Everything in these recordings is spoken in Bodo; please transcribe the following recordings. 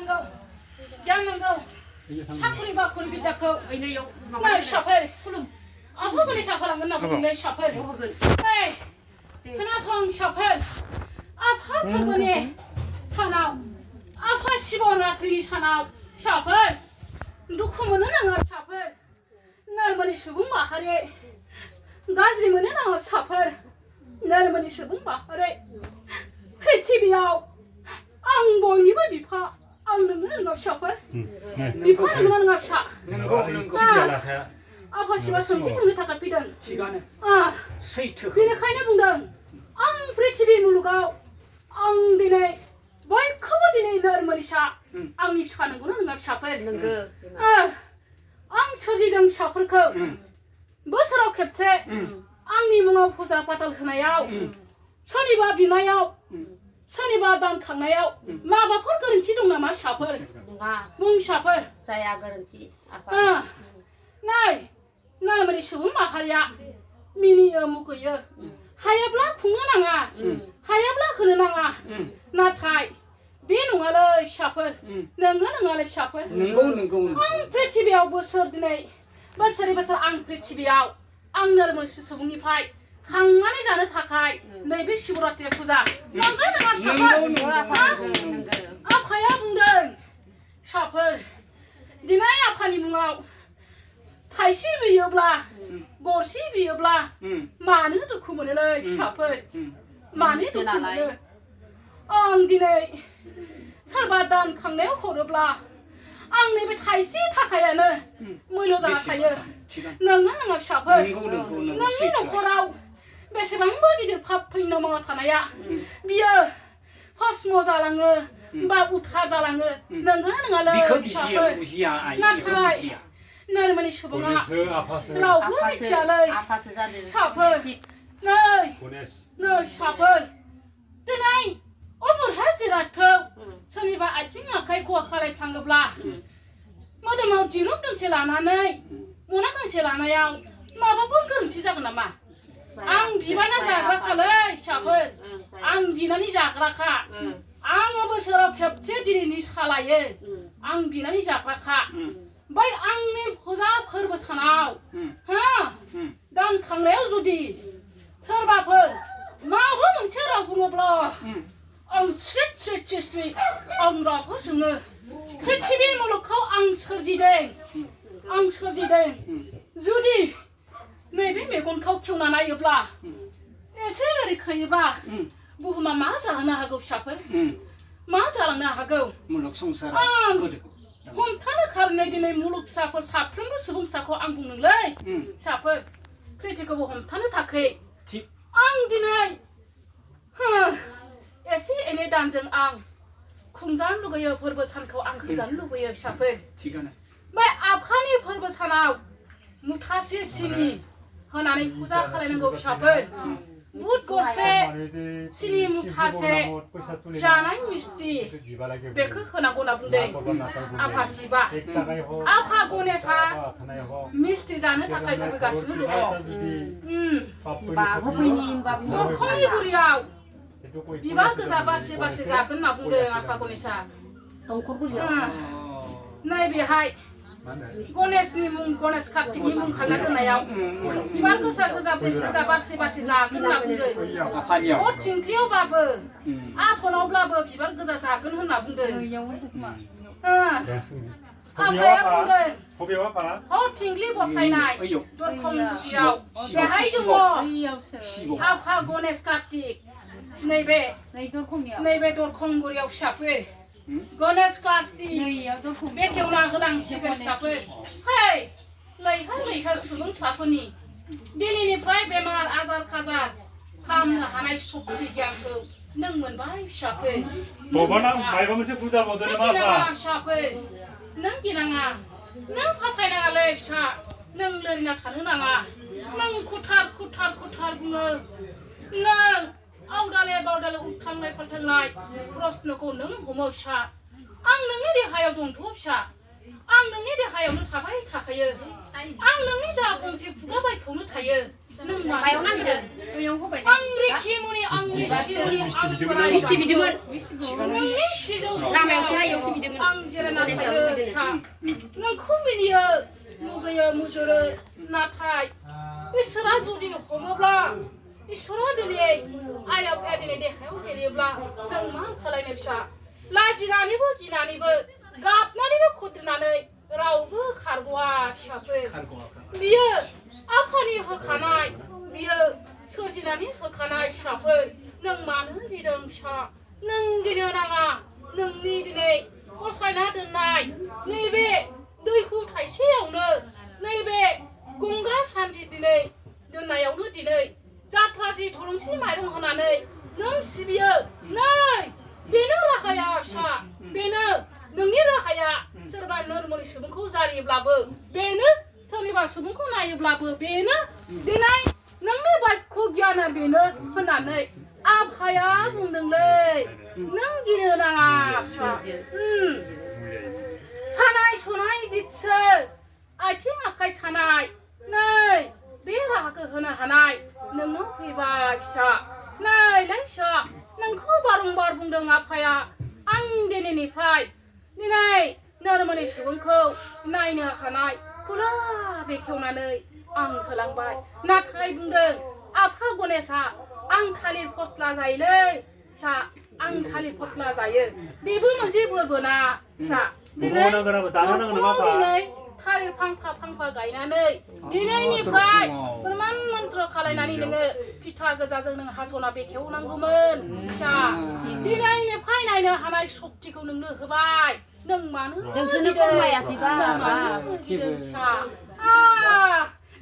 नांगौ साखुरि बाखुरि बिदाखौ नाय फिसाफोर खुलुम आफाफोरनि साखालांगोन होनना बुंनाय फिसाफोर खोनासं फिसाफोर आफा फोरबोनि सानाव आफा शिवरात्रिनि सानाव फिसाफोर दुखु मोनो नाङा फिसाफोर नोरमोननि सुबुं माहारि गाज्रि मोनो नाङा फिसाफोर नोरमोननि सुबुं माहारि पृथिबियाव आं बयनिबो बिफा आं नोंनो नोंनाव फिसाफोर बिफा नोंना नोंहा फिसा आफा शिवा सोंथि सोंनो थाखाय फैदों बेनिखायनो बुंदों आं पृथिबि मुलुगाव आं दिनै बयखौबो दिनै नोरमोनिसा आंनि फिसा नंगौना नोंहा फिसाफोर आं सोरजिदों फिसाफोरखौ बोसोराव खेबसे आंनि मुङाव फुजा फाथाल होनायाव सोरनिबा बिनायाव सोरनिबा दान खांनायाव माबाफोर गोरोन्थि दं नामा फिसाफोर बुं फिसाफोर जाया गोरोन्थि नाय नोरमोननि सुबुं माहारिया मिनियो मुगैयो हायाब्ला खुंनो नाङा हायाब्ला होनो नाङा नाथाय बे नङालै फिसाफोर नङालै फिसाफोर आं पृथिबियाव बोसोर दिनै बोसोरै बोसोर आं पृथिबियाव आं नोरमोन सुबुंनिफ्राय खांनानै जानो थाखाय नैबे शिवरात्रि फुजा नंगौ नङा फिसाफोर आफाया बुंदों फिसाफोर दिनै आफानि मुङाव थाइसे बियोब्ला गरसे बियोब्ला मानो दुखु मोनोलै फिसाफोर मानो दुखु मोनो आं दिनै सोरबा दान खांनायाव हरोब्ला आंनि बे थाइसे थाखायानो मैल' जाना थायो नङा फिसाफोर नोंनि न'खराव बेसेबांबा गिदिर पाप पुण्य मावना थानाया बियो भस्म जालाङो बा उद्धार जालाङो नङालै फिसाफोर नाथाय नोरमोननि सुबुङा रावबो मिथियालै फिसाफोर नै फिसाफोर दिनै अबोरहा जिरादखौ सोरनिबा आथिं आखाइ खहा खालायफ्लाङोब्ला मोदोमाव दिरुं दोंसे लानानै मना गांसे लानायाव माबाफोर गोरोन्थि जागोन नामा आं बिबाना जाग्राखालै फिसाफोर आं बिनानै जाग्राखा आङो बोसोराव खेबसे दिनैनि सालायो आं बिनानै जाग्राखा बै आंनि फुजा फोरबो सानाव दान खांनायाव जुदि सोरबाफोर माबा मोनसे राव बुङोब्ला आं स्रि आं रावखौ जोङो पृथिबि मुलुगखौ आं सोरजिदों जुदि नैबे मेगनखौ खेवना नायोब्ला एसे ओरै खोयोब्ला बुहुमा मा जालांनो हागौ फिसाफोर मा जालांनो हागौ मुलुग संसारा हमथानो खारनाय दिनै मुलुग फिसाफोर साफ्रोमबो सुबुं फिसाखौ आं बुंनोलै फिसाफोर पृथिबिखौ हमथानो थाखाय आं दिनै एसे एनै दानजों आं खुंजानो लुगैयो फोरबो सानखौ आं होजानो लुगैयो फिसाफोर बे आफानि फोरबो सानाव मुथासे सिनि होनानै फुजा खालायनांगौ फिसाफोर बुट गरसे सिनि मुथासे जानाय मिस्टि बेखौ होनांगौ होनना बुंदों आफा शिवा आफा गणेशआ मिस्टि जानो थाखाय लुबैगासिनो दङ दरखंनि गुरियाव बिबार गोजा बारसे बारसे जागोन होनना बुंदों आफा गणेशआ नै बेहाय गणेशनि मुं गणेश कार्तिकनि मुं खाला दोननायाव बिबार गोजा बारसे बारसे जागोन होनना बुंदों थिंख्लियावबाबो आसनावब्लाबो बिबार गोजा जागोन होनना बुंदों आफाया बुंदों थिंख्लि बसायनाय दरखं गुदियाव बेहाय दङ आफा गणेश कार्तिक नैबे दरखं गुरियाव फिसाफोर गणेश कार्तिक बेखेवना होनांसिगोन फिसाफोर लैहोर सुबुं फिसाफोरनि दिनैनिफ्राय बेमार आजार खाजार फाहामनो हानाय सक्ति गियानखौ नों मोनबाय फिसाफोर फिसाफोर नों गिनाङा नों फासायनाङालै फिसा नों लोरिना थानो नाङा नों खुथार बुङो नों आवदाले बावदाले उथांनाय फाथांनाय प्रश्नखौ नों हमो फिसा आं नोंनि देहायाव दंथ' फिसा आं नोंनि देहायावनो थाबाय थाखायो आं नोंनि जा गंसे खुगा बायखौनो थायो नों मायाव नागिरदों आं रिखि मुनि आंनि सिजौनि आं बोराय मिस्टि बिदोंमोन नोंनि सिजौ लामायावसो नाययावसो बिदोंमोन आं जिरायनानै थायो फिसा नोंखौ मिनियो मुगैयो मुजुरो नाथाय इसोरा जुदि हमोब्ला इसोरा दिनै आइ आफाया दिनै देहायाव गेलेयोब्ला नों मा खालायनो फिसा लाजिनानैबो गिनानैबो गाबनानैबो खुद्रिनानै रावबो खारग'आ फिसाफोर बियो आफानि होखानाय बियो सोरजिनानै होखानाय फिसाफोर नों मानो गिदों फिसा नों गिनो नाङा नोंनि दिनै फसायना दोननाय नैबे दैहु थाइसेयावनो नैबे गंगा सानजि दिनै दोननायावनो दिनै जाथ्रासि थुलुंसि माइरं होनानै नों सिबियो नै बेनो राहाया फिसा बेनो नोंनि राहाया सोरबा नोरमोनि सुबुंखौ जारियोब्लाबो बेनो सोरनिबा सुबुंखौ नायोब्लाबो बेनो दिनै नोंनि बाक्य गियाना बेनो होननानै आफाया बुंदोंलै नों गिनो नाङा फिसा सानाय सुनाय बिथिं आथिं आखाइ सानाय नै बे राहाखौ होनो हानाय नोंनाव फैबाय फिसा नैलाय फिसा नोंखौ बारंबार बुंदों आफाया आं दिनैनिफ्राय दिनै नोरमोनि सुबुंखौ नायनो हानाय खुला बेखेवनानै आं होलांबाय नाथाय बुंदों आफा गणेशआ आं थालिर फस्ला जायोलै फिसा आं थालिर फस्ला जायो बेबो मोनसे बोरबोना फिसा दिनै थालिर फांफा गायनानै दिनैनिफ्राय फोरमान मन्त्र खालायनानै नोङो फिथा गोजाजों नों हास'ना बेखेवनांगौमोन फिसा दिनैनिफ्राय नायनो हानाय सक्तिखौ नोंनो होबाय नों मानो नोंसोरनो फोरमायासैबा फिसा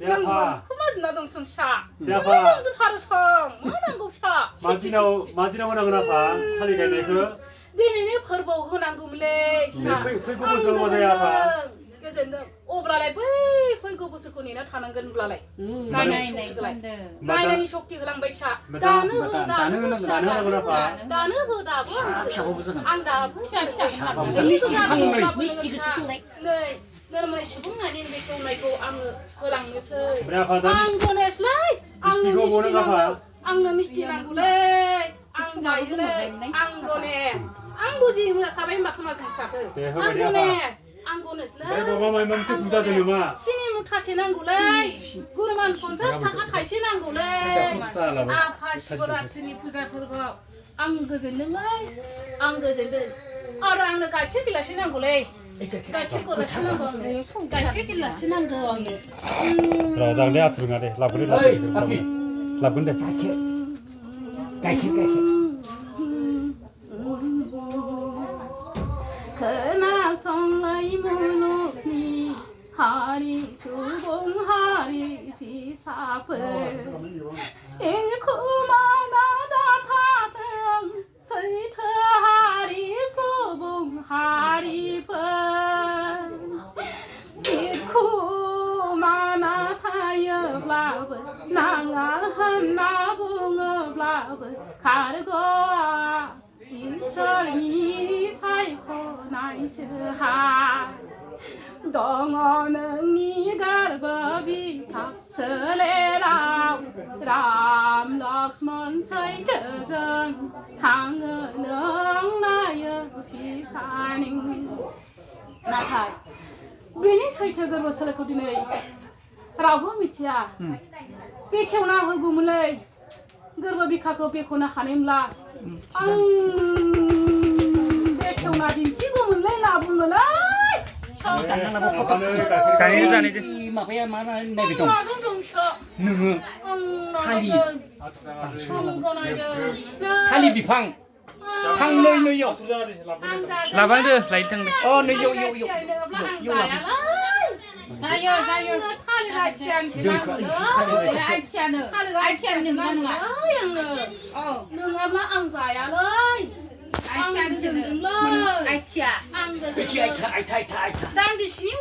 नोंबो खोमाजोंना दंसं फिसा नोंजों थारसं मा नांगौ फिसा मादिनाव होनांगोन आफा थालिर गायनायखौ दिनैनि फोरबोआव होनांगौमोनलै फिसा फैगौ बोसोराव मा जाया आफा गोजोनदों अब्लालाय बै फैगौ बोसोरखौ नेना थानांगोन होनब्लालाय नायनायनि सक्ति होलांबाय फिसा दानो हो दाबो आं दाबो नै नोरमोनि सुबुं नायनि बेखेवनायखौ आङो होलांनोसै आं गणेशलै आंनो मिस्टि नांगौ आंनो मिस्टि नांगौलै आं जायोलै आं गणेश आं बुजिखाबाय होनबा खोनासं फिसाखौ आं गणेश आं गणेशलै सिनि मुथासे नांगौलै गुरमान 50 थाखा थाइसे नांगौलै आफा शिवरात्रिनि फुजा फोरबोआव आं गोजोनदोंलै आं गोजोनदों आरो आंनो गाइखेर गिलाससे नांगौलै गाइखेर गिलाससे नांगौ गाइखेर गिलाससे नांगौ आंनो जागोन दे आथुर दे लाबोगोन दे गाइखेर खोनासंलाय मुलुगनि हारि सुबुं हारि फिसाफोर एखुमाना दाथाथों सैथो हारि सुबुं हारिफोर एखुमाना थायोब्लाबो नाङा होनना बुङोब्लाबो खारग'आ इसोरनि सायख'नायसोहाय दङ नोंनि गोरबो बिखा सोलेराव राम लक्ष्मण सैथोजों थाङो नों नायो फिसानि नाथाय बेनि सैथो गोरबो सोलेरखौ दिनै रावबो मिथिया बेखेवना होगौमोनलै गोरबो बिखाखौ बेखेवनो हानायमोनब्ला आं बेखेवना दिन्थिगौमोनलै ना बुङोलै माबाया मा नायबाय दं नोङो थालिर बिफां थांनै नैयाव लाबानो लायथों नैयाव जायो थालिर आथियानोसै नङाब्ला आं जायालै आं गोजोनदोंलै आं गोजोनदों दान्दिसेनि